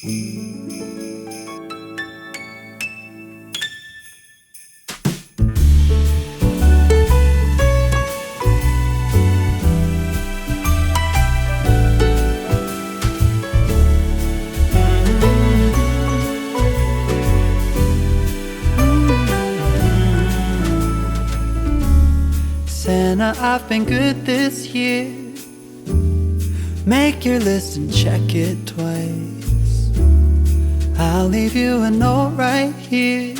Santa, I've been good this year. Make your list and check it twice. I'll leave you a note right here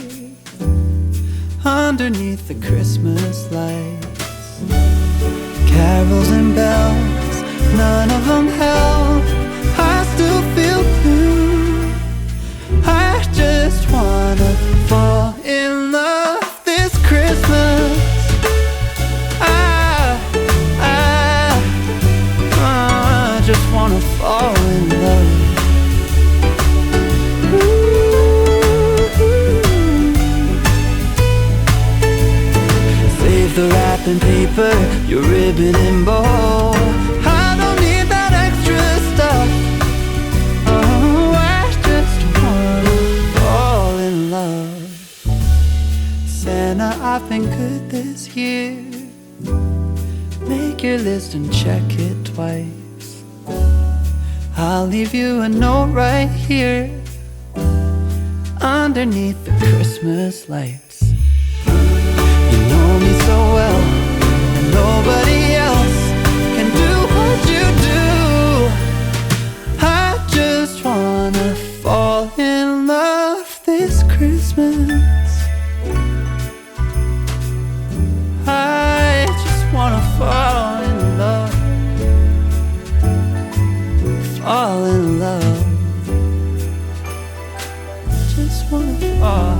underneath the Christmas lights. Carols and bells, none of them help. I still feel blue. I just wanna fall in love this Christmas. I just wanna fall in love. Save the wrapping paper, your ribbon and bow. I don't need that extra stuff. Oh, I just wanna fall in love. Santa, I've been good this year. Make your list and check it twice. I'll leave you a note right here underneath the Christmas lights. You know me so well, and nobody else can do what you do. I just wanna fall in love this Christmas. I just wanna fall in love. Fall in love. Just wanna fall